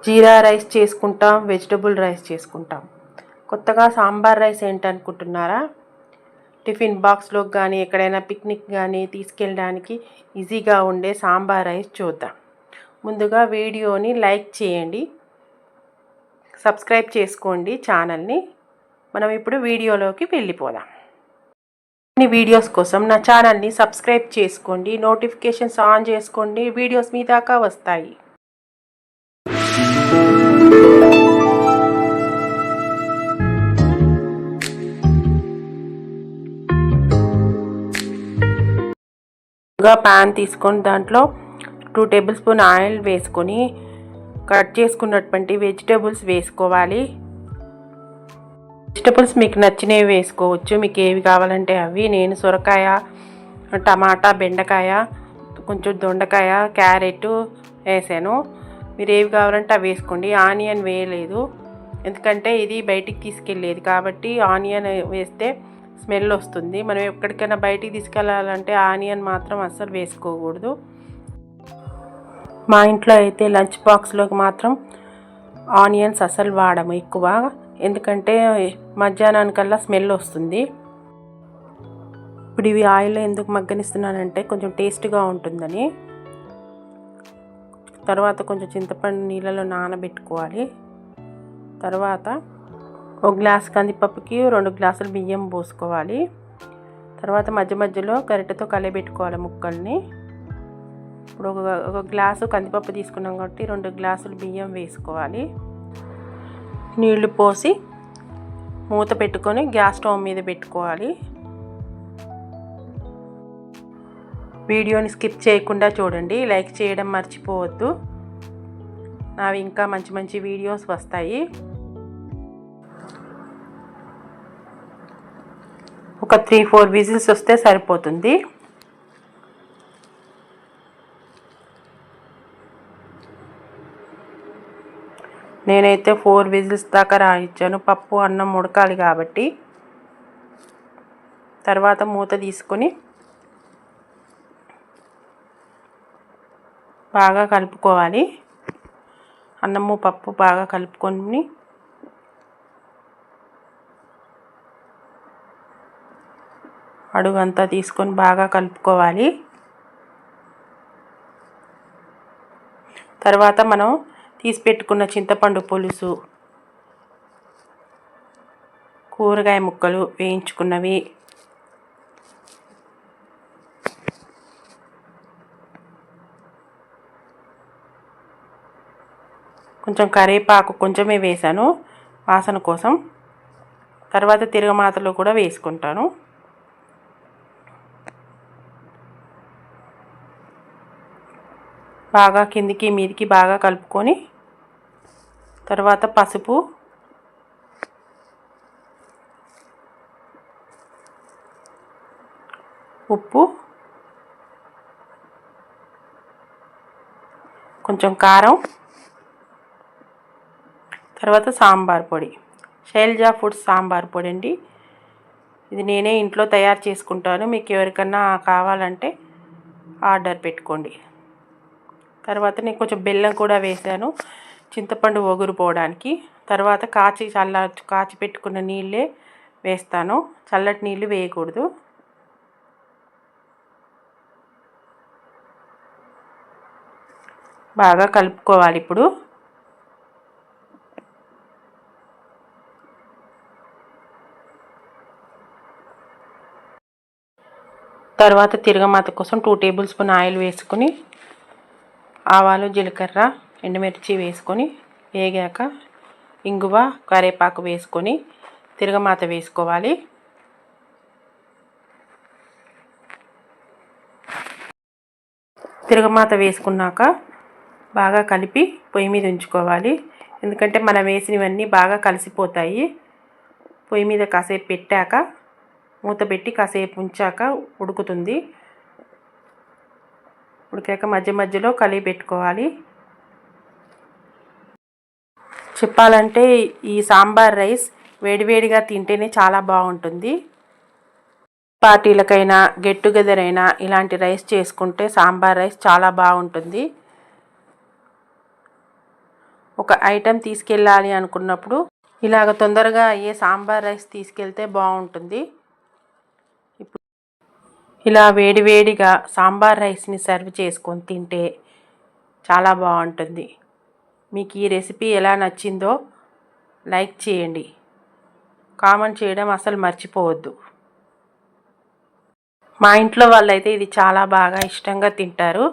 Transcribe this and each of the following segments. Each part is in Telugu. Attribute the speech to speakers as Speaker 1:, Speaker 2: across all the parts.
Speaker 1: జీరా రైస్ చేసుకుంటాం, వెజిటబుల్ రైస్ చేసుకుంటాం. కొత్తగా సాంబార్ రైస్ ఏంటనుకుంటున్నారా? టిఫిన్ బాక్స్లోకి కానీ ఎక్కడైనా పిక్నిక్ కానీ తీసుకెళ్ళడానికి ఈజీగా ఉండే సాంబార్ రైస్ చూద్దాం. ముందుగా వీడియోని లైక్ చేయండి, సబ్స్క్రైబ్ చేసుకోండి ఛానల్ని. మనం ఇప్పుడు వీడియోలోకి వెళ్ళిపోదాం. అన్ని వీడియోస్ కోసం నా ఛానల్ని సబ్స్క్రైబ్ చేసుకోండి, నోటిఫికేషన్స్ ఆన్ చేసుకోండి, వీడియోస్ మీ దాకా వస్తాయి. ప్యాన్ తీసుకొని దాంట్లో 2 టేబుల్ స్పూన్ ఆయిల్ వేసుకొని కట్ చేసుకున్నటువంటి వెజిటేబుల్స్ వేసుకోవాలి. వెజిటేబుల్స్ మీకు నచ్చినవి వేసుకోవచ్చు, మీకు ఏవి కావాలంటే అవి. నేను సొరకాయ, టమాటా, బెండకాయ, కొంచెం దొండకాయ, క్యారెట్ వేసాను. మీరు ఏవి కావాలంటే అవి వేసుకోండి. ఆనియన్ వేయలేదు, ఎందుకంటే ఇది బయటికి తీసుకెళ్ళేది కాబట్టి. ఆనియన్ వేస్తే స్మెల్ వస్తుంది. మనం ఎక్కడికైనా బయటికి తీసుకెళ్ళాలంటే ఆనియన్ మాత్రం అస్సలు వేసుకోకూడదు. మా ఇంట్లో అయితే లంచ్ బాక్స్లోకి మాత్రం ఆనియన్స్ అస్సలు వాడము ఎక్కువ, ఎందుకంటే మధ్యాహ్నానికల్లా స్మెల్ వస్తుంది. ఇప్పుడు ఇవి ఆయిల్లో ఎందుకు మగ్గనిస్తున్నానంటే కొంచెం టేస్ట్గా ఉంటుందని. తర్వాత కొంచెం చింతపండు నీళ్ళలో నానబెట్టుకోవాలి. తర్వాత 1 గ్లాస్ కందిపప్పుకి 2 గ్లాసులు బియ్యం పోసుకోవాలి. తర్వాత మధ్య మధ్యలో గరిటెతో కలిపెట్టుకోవాలి ముక్కల్ని. ఇప్పుడు ఒక గ్లాసు కందిపప్పు తీసుకున్నాం కాబట్టి 2 గ్లాసులు బియ్యం వేసుకోవాలి. నీళ్లు పోసి మూత పెట్టుకొని గ్యాస్ స్టవ్ మీద పెట్టుకోవాలి. వీడియోని స్కిప్ చేయకుండా చూడండి, లైక్ చేయడం మర్చిపోవద్దు. నావి ఇంకా మంచి మంచి వీడియోస్ వస్తాయి. ఒక 3-4 విజిల్స్ వస్తే సరిపోతుంది. నేనైతే 4 విజిల్స్ దాకా రాయించాను, పప్పు అన్నం ఉడకాలి కాబట్టి. తర్వాత మూత తీసుకొని బాగా కలుపుకోవాలి. అన్నము పప్పు బాగా కలుపుకొని అడుగంతా తీసుకొని బాగా కలుపుకోవాలి. తర్వాత మనం తీసి పెట్టుకున్న చింతపండు పులుసు, కూరగాయ ముక్కలు వేయించుకున్నవి, కొంచెం కరివేపాకు కొంచెమే వేసాను వాసన కోసం. తర్వాత తిరగమాతలో కూడా వేసుకుంటాను. బాగా కిందికి మీదికి బాగా కలుపుకొని తర్వాత పసుపు, ఉప్పు, కొంచెం కారం, తర్వాత సాంబార్ పొడి, శైలజా ఫుడ్స్ సాంబార్ పొడి అండి. ఇది నేనే ఇంట్లో తయారు చేసుకుంటాను, మీకు ఎవరికన్నా కావాలంటే ఆర్డర్ పెట్టుకోండి. తర్వాత నేను కొంచెం బెల్లం కూడా వేసాను, చింతపండు ఒగురు పోవడానికి. తర్వాత కాచి పెట్టుకున్న నీళ్ళే వేస్తాను, చల్లటి నీళ్ళు వేయకూడదు. బాగా కలుపుకోవాలి. ఇప్పుడు తర్వాత తిరగమాత కోసం 2 టేబుల్ స్పూన్ ఆయిల్ వేసుకొని ఆవాలు, జీలకర్ర, ఎండుమిర్చి వేసుకొని వేగాక ఇంగువ, కరివేపాకు వేసుకొని తిరగమాత వేసుకోవాలి. తిరగమాత వేసుకున్నాక బాగా కలిపి పొయ్యి మీద ఉంచుకోవాలి, ఎందుకంటే మనం వేసినవన్నీ బాగా కలిసిపోతాయి. పొయ్యి మీద కాసేపు పెట్టాక మూత పెట్టి కాసేపు ఉంచాక ఉడుకుతుంది. ఉడికాక మధ్య మధ్యలో కలిపి పెట్టుకోవాలి. చెప్పాలంటే ఈ సాంబార్ రైస్ వేడివేడిగా తింటేనే చాలా బాగుంటుంది. పార్టీలకైనా గెట్ టుగెదర్ అయినా ఇలాంటి రైస్ చేసుకుంటే సాంబార్ రైస్ చాలా బాగుంటుంది. ఒక ఐటెం తీసుకెళ్ళాలి అనుకున్నప్పుడు ఇలాగ తొందరగా అయ్యే సాంబార్ రైస్ తీసుకెళ్తే బాగుంటుంది. ఇప్పుడు ఇలా వేడివేడిగా సాంబార్ రైస్ని సర్వ్ చేసుకొని తింటే చాలా బాగుంటుంది. మీకు ఈ రెసిపీ ఎలా నచ్చిందో లైక్ చేయండి, కామెంట్ చేయడం అసలు మర్చిపోవద్దు. మా ఇంట్లో వాళ్ళైతే ఇది చాలా బాగా ఇష్టంగా తింటారు.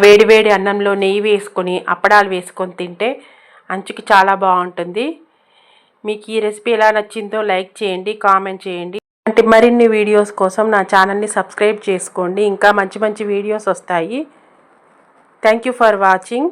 Speaker 1: వేడివేడి అన్నంలో నెయ్యి వేసుకొని అప్పడాలు వేసుకొని తింటే అంచుకి చాలా బాగుంటుంది. మీకు ఈ రెసిపీ ఎలా నచ్చిందో లైక్ చేయండి, కామెంట్ చేయండి. అంటే మరిన్ని వీడియోస్ కోసం నా ఛానల్ని సబ్స్క్రైబ్ చేసుకోండి. ఇంకా మంచి మంచి వీడియోస్ వస్తాయి. Thank you for watching.